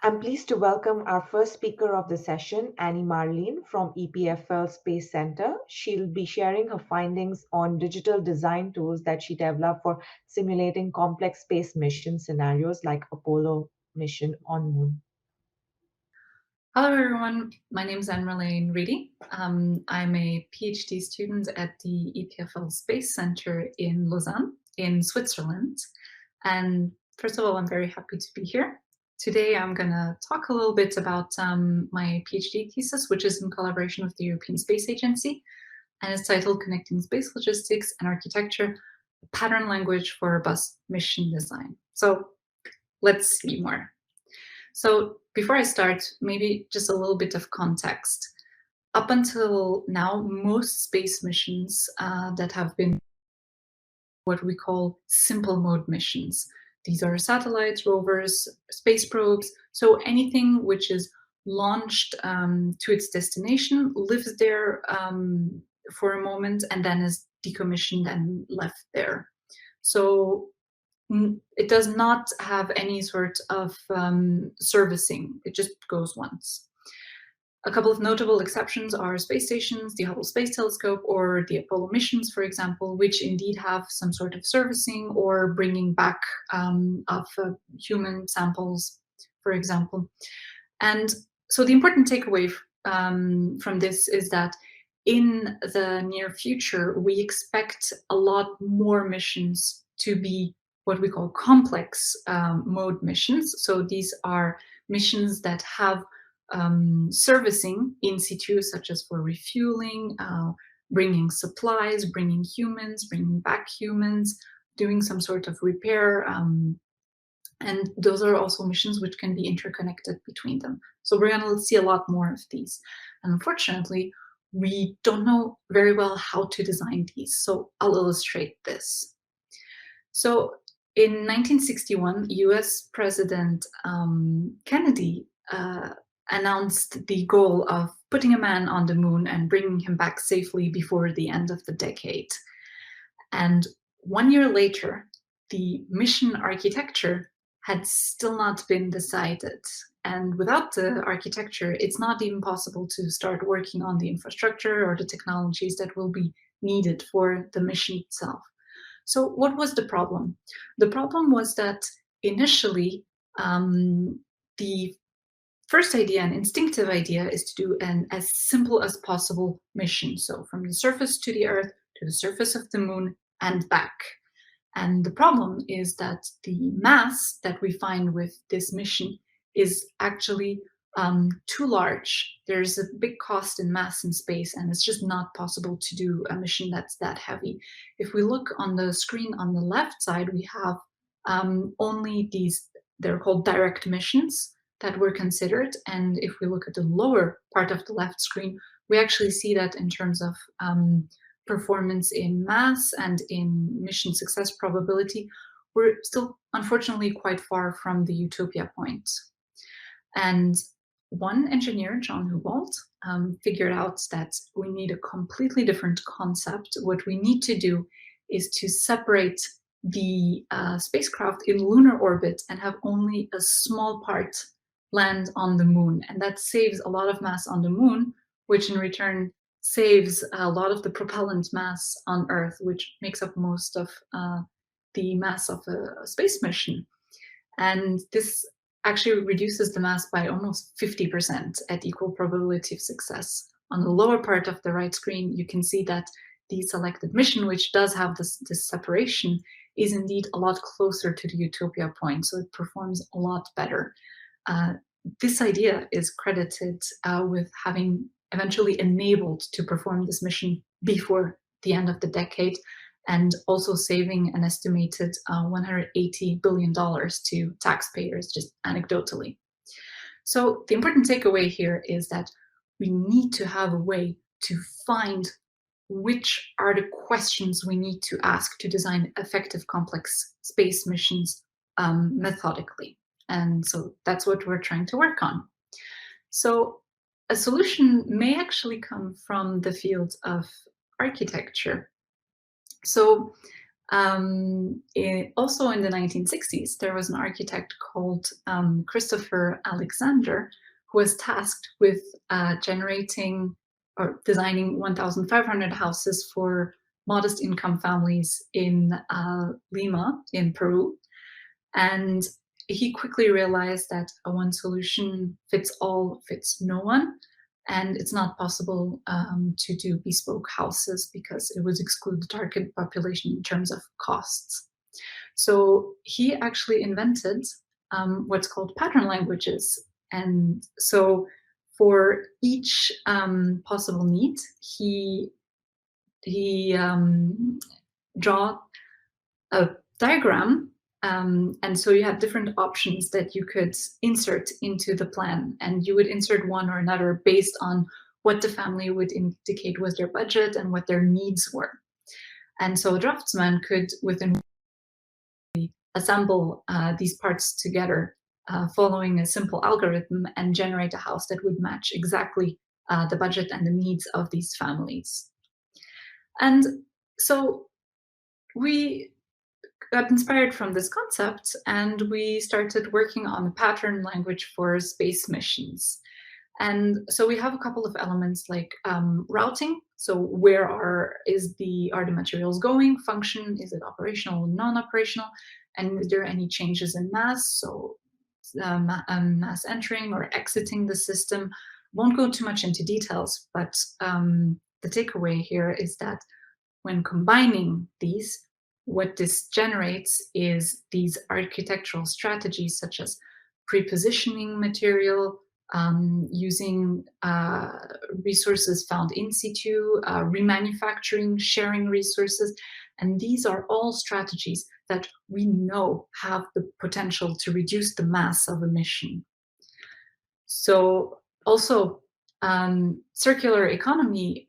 I'm pleased to welcome our first speaker of the session, Anne-Marlene from EPFL Space Center. She'll be sharing her findings on digital design tools that she developed for simulating complex space mission scenarios like Apollo mission on Moon. Hello, everyone. My name is Anne-Marlene Rüede. I'm a PhD student at the EPFL Space Center in Lausanne, in Switzerland. And first of all, I'm very happy to be here. Today, I'm going to talk a little bit about my PhD thesis, which is in collaboration with the European Space Agency, and it's titled Connecting Space Logistics and Architecture, a Pattern Language for Robust Mission Design. So let's see more. So before I start, maybe just a little bit of context. Up until now, most space missions that have been what we call simple mode missions. These are satellites, rovers, space probes, so anything which is launched to its destination, lives there for a moment, and then is decommissioned and left there. So it does not have any sort of servicing. It just goes once. A couple of notable exceptions are space stations, the Hubble Space Telescope, or the Apollo missions, for example, which indeed have some sort of servicing or bringing back of human samples, for example. And so the important takeaway from this is that in the near future, we expect a lot more missions to be what we call complex mode missions. So these are missions that have servicing in situ, such as for refueling, bringing supplies, bringing humans, bringing back humans, doing some sort of repair. And those are also missions which can be interconnected between them. So we're going to see a lot more of these. And unfortunately, we don't know very well how to design these. So I'll illustrate this. So in 1961, US President Kennedy announced the goal of putting a man on the moon and bringing him back safely before the end of the decade. And 1 year later, the mission architecture had still not been decided. And without the architecture, it's not even possible to start working on the infrastructure or the technologies that will be needed for the mission itself. So what was the problem? The problem was that initially, the first idea, an instinctive idea, is to do an as simple as possible mission. So from the surface to the Earth, to the surface of the moon, and back. And the problem is that the mass that we find with this mission is actually too large. There's a big cost in mass in space, and it's just not possible to do a mission that's that heavy. If we look on the screen on the left side, we have only these, they're called direct missions that were considered. And if we look at the lower part of the left screen, we actually see that in terms of performance in mass and in mission success probability, we're still unfortunately quite far from the utopia point. And one engineer, John Houbolt, figured out that we need a completely different concept. What we need to do is to separate the spacecraft in lunar orbit and have only a small part land on the moon. And that saves a lot of mass on the moon, which in return saves a lot of the propellant mass on Earth, which makes up most of the mass of a space mission. And this actually reduces the mass by almost 50% at equal probability of success. On the lower part of the right screen, you can see that the selected mission, which does have this separation, is indeed a lot closer to the utopia point, so it performs a lot better. This idea is credited with having eventually enabled to perform this mission before the end of the decade, and also saving an estimated $180 billion to taxpayers, just anecdotally. So the important takeaway here is that we need to have a way to find which are the questions we need to ask to design effective complex space missions methodically. And so that's what we're trying to work on. So a solution may actually come from the field of architecture. So Also in the 1960s, there was an architect called Christopher Alexander, who was tasked with generating or designing 1,500 houses for modest income families in Lima, in Peru. And he quickly realized that a one solution fits all fits no one. And it's not possible to do bespoke houses because it would exclude the target population in terms of costs. So he actually invented what's called pattern languages. And so for each possible need, he draw a diagram. And so you have different options that you could insert into the plan, and you would insert one or another based on what the family would indicate was their budget and what their needs were. And so a draftsman could, within assemble these parts together following a simple algorithm and generate a house that would match exactly the budget and the needs of these families. And so we got inspired from this concept, and we started working on a pattern language for space missions. And so we have a couple of elements like routing. So where are the materials going? Function, is it operational, non-operational? And is there any changes in mass? So mass entering or exiting the system. Won't go too much into details, but the takeaway here is that when combining these, what this generates is these architectural strategies such as prepositioning material, using resources found in situ, remanufacturing, sharing resources. And these are all strategies that we know have the potential to reduce the mass of a mission. So also, circular economy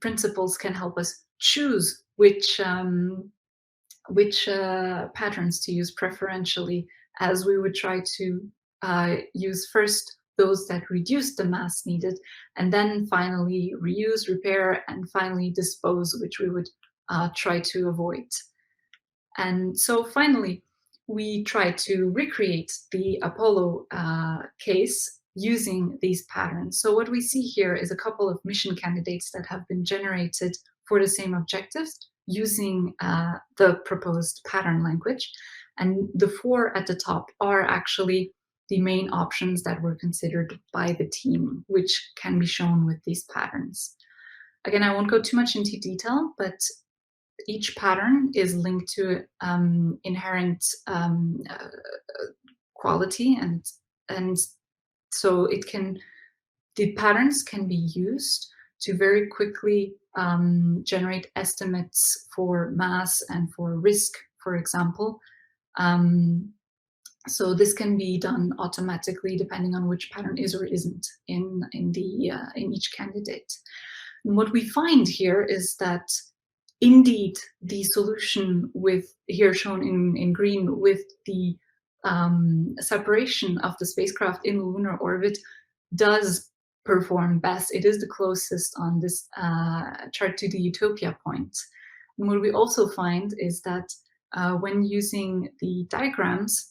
principles can help us choose which patterns to use preferentially, as we would try to use first those that reduce the mass needed, and then finally reuse, repair, and finally dispose, which we would try to avoid. And so finally, we try to recreate the Apollo case using these patterns. So what we see here is a couple of mission candidates that have been generated for the same objectives using the proposed pattern language. And the four at the top are actually the main options that were considered by the team, which can be shown with these patterns. Again, I won't go too much into detail, but each pattern is linked to inherent quality, and so the patterns can be used to very quickly generate estimates for mass and for risk, for example. So this can be done automatically depending on which pattern is or isn't in each candidate. And what we find here is that indeed the solution with here shown in green with the separation of the spacecraft in lunar orbit does perform best. It is the closest on this chart to the utopia point. And what we also find is that when using the diagrams,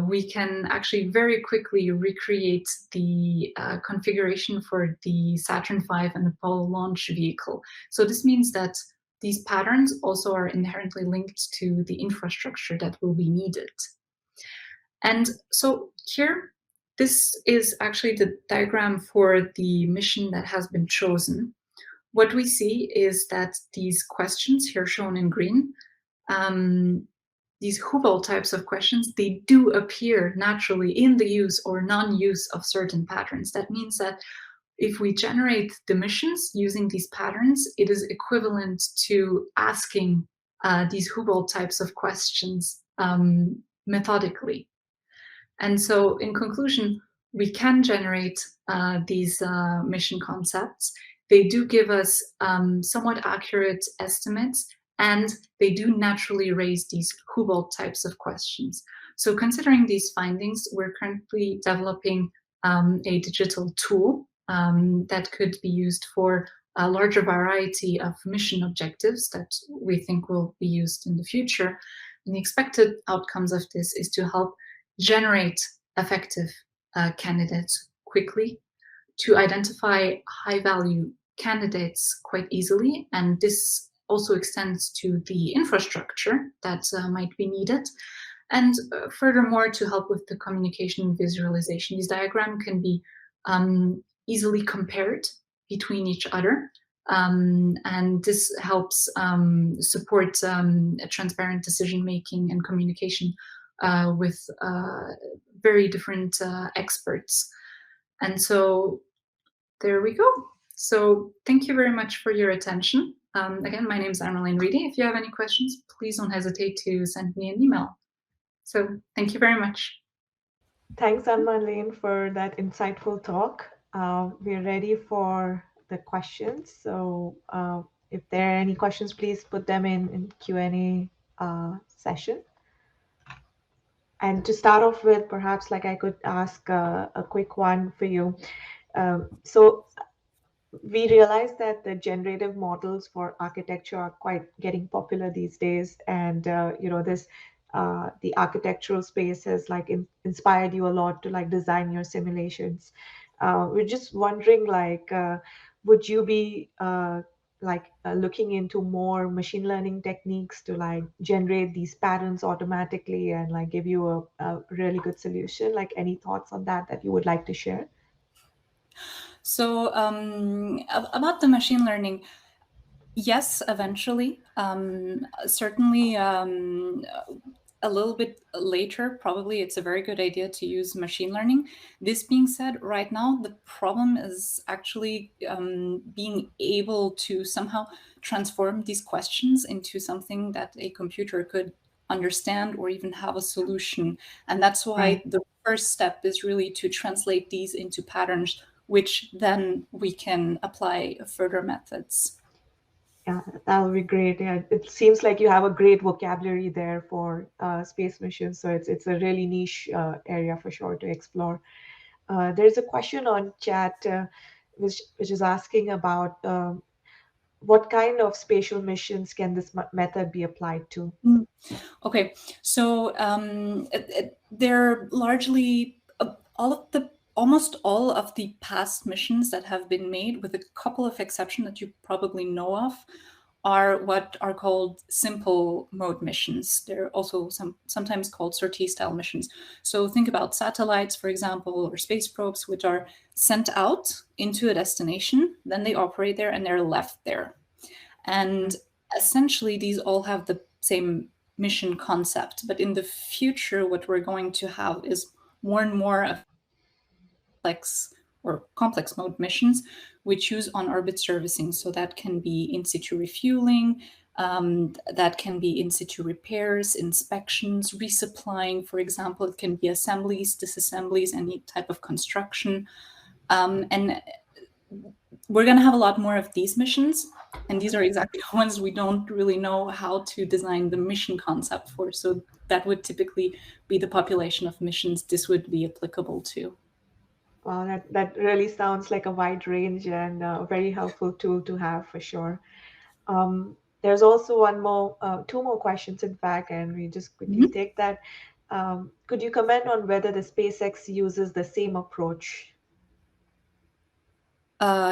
we can actually very quickly recreate the configuration for the Saturn V and Apollo launch vehicle. So this means that these patterns also are inherently linked to the infrastructure that will be needed. And so here, this is actually the diagram for the mission that has been chosen. What we see is that these questions here shown in green, these Hubble types of questions, they do appear naturally in the use or non-use of certain patterns. That means that if we generate the missions using these patterns, it is equivalent to asking these Hubble types of questions methodically. And so in conclusion, we can generate these mission concepts. They do give us somewhat accurate estimates, and they do naturally raise these Hubble types of questions. So considering these findings, we're currently developing a digital tool that could be used for a larger variety of mission objectives that we think will be used in the future. And the expected outcomes of this is to help generate effective candidates quickly, to identify high value candidates quite easily. And this also extends to the infrastructure that might be needed. And furthermore, to help with the communication and visualization, these diagrams can be easily compared between each other. And this helps support transparent decision making and communication with very different experts. And so there we go. So thank you very much for your attention. Again, my name is Anne-Marlene Rüede. If you have any questions, please don't hesitate to send me an email. So thank you very much. Thanks, Anne-Marlene, for that insightful talk. We're ready for the questions. So if there are any questions, please put them in Q&A session. And to start off with, perhaps like I could ask a quick one for you. So we realize that the generative models for architecture are quite getting popular these days, and this the architectural space has like inspired you a lot to like design your simulations. We're just wondering, like, would you be looking into more machine learning techniques to like generate these patterns automatically and like give you a really good solution? Like, any thoughts on that you would like to share? So about the machine learning, yes, eventually. Certainly, a little bit later, probably it's a very good idea to use machine learning. This being said, right now, the problem is actually being able to somehow transform these questions into something that a computer could understand or even have a solution. And that's why Right. the first step is really to translate these into patterns, which then we can apply further methods. Yeah, that would be great. Yeah, it seems like you have a great vocabulary there for space missions, so it's a really niche area for sure to explore. There's a question on chat which is asking about what kind of spatial missions can this method be applied to? Mm. Okay, so they're largely almost all of the past missions that have been made, with a couple of exceptions that you probably know of, are what are called simple mode missions. They're also sometimes called sortie-style missions. So think about satellites, for example, or space probes, which are sent out into a destination, then they operate there and they're left there. And essentially, these all have the same mission concept. But in the future, what we're going to have is more and more of complex mode missions which use on-orbit servicing. So that can be in situ refueling, that can be in situ repairs, inspections, resupplying, for example. It can be assemblies, disassemblies, any type of construction. And we're going to have a lot more of these missions. And these are exactly the ones we don't really know how to design the mission concept for. So that would typically be the population of missions this would be applicable to. Wow, that really sounds like a wide range and a very helpful tool to have for sure. There's also two more questions, in fact, and we just quickly Mhm. take that. Could you comment on whether the SpaceX uses the same approach?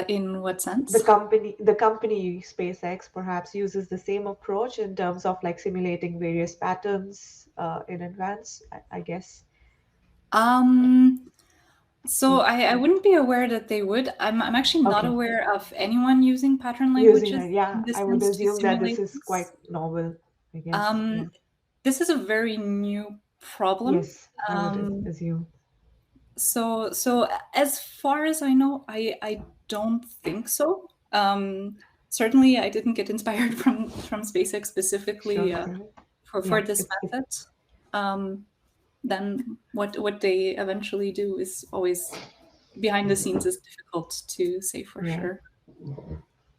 In what The sense? company SpaceX perhaps uses the same approach in terms of like simulating various patterns in advance, I guess. Um, so Mm. I wouldn't be aware that they would. I'm actually not Okay, aware of anyone using pattern using languages that, in yeah, this I would sense to assume that this simulate is quite this. novel, I guess. Um, Yeah. this is a very new problem. Yes, I would Um, assume. so as far as I know, I don't think so. Certainly, I didn't get inspired from SpaceX specifically Sure. Yeah. for Yeah. this It's method. Um, then what they eventually do is always behind the scenes is difficult to say for right. sure.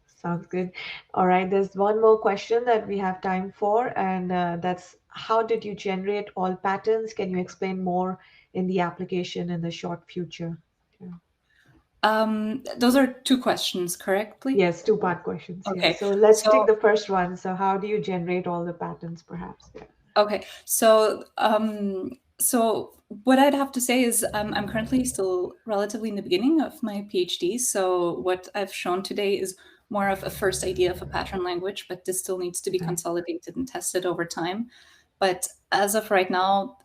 Sounds good. All right. There's one more question that we have time for, and that's how did you generate all patterns? Can you explain more in the application in the short future? Yeah. Those are two questions, correctly? Yes, two-part questions. Okay. Yes. So let's take the first one. So how do you generate all the patterns, perhaps? Yeah. Okay. So what I'd have to say is I'm currently still relatively in the beginning of my PhD. So what I've shown today is more of a first idea of a pattern language, but this still needs to be consolidated and tested over time. But as of right now,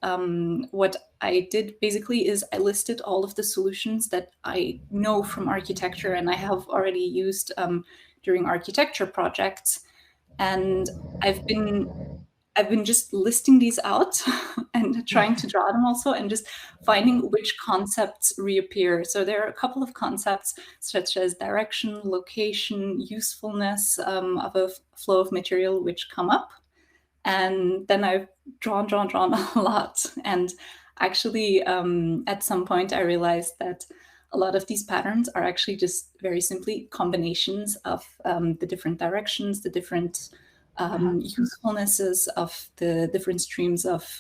what I did basically is I listed all of the solutions that I know from architecture and I have already used during architecture projects. And I've been just listing these out and trying to draw them also and just finding which concepts reappear. So there are a couple of concepts such as direction, location, usefulness of a flow of material which come up. And then I've drawn a lot. And actually, at some point, I realized that a lot of these patterns are actually just very simply combinations of the different directions, the different usefulnesses of the different streams of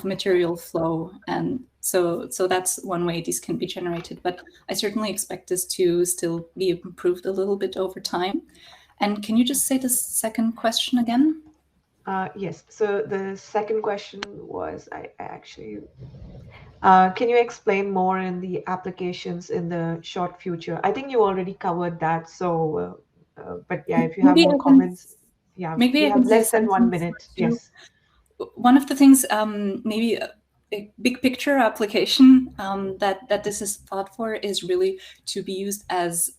material flow. And so that's one way these can be generated. But I certainly expect this to still be improved a little bit over time. And can you just say the second question again? Yes. So the second question was, I actually, can you explain more in the applications in the short future? I think you already covered that. So, but yeah, if you have more comments, yeah, we have less than 1 minute. Yes. One of the things, maybe a big picture application that this is thought for is really to be used as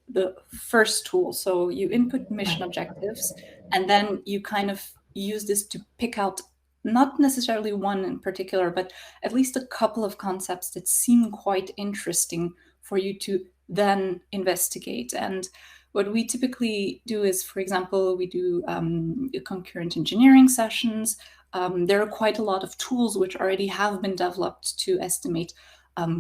the first tool. So you input mission objectives, and then you kind of use this to pick out not necessarily one in particular, but at least a couple of concepts that seem quite interesting for you to then investigate. And what we typically do is, for example, we do concurrent engineering sessions. There are quite a lot of tools which already have been developed to estimate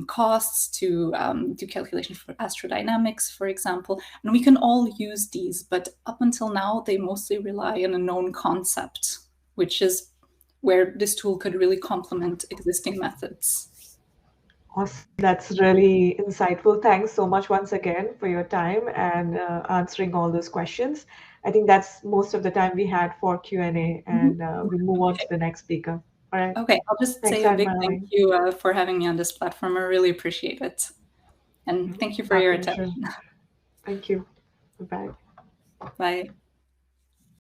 costs, to do calculations for astrodynamics, for example. And we can all use these, but up until now, they mostly rely on a known concept, which is where this tool could really complement existing methods. Awesome. That's really insightful. Thanks so much once again for your time and answering all those questions. I think that's most of the time we had for Q&A, and we'll move on to the next speaker. All right. Okay, I'll just say a big thank you for having me on this platform. I really appreciate it. And thank you for your attention. Thank you. Bye. Bye.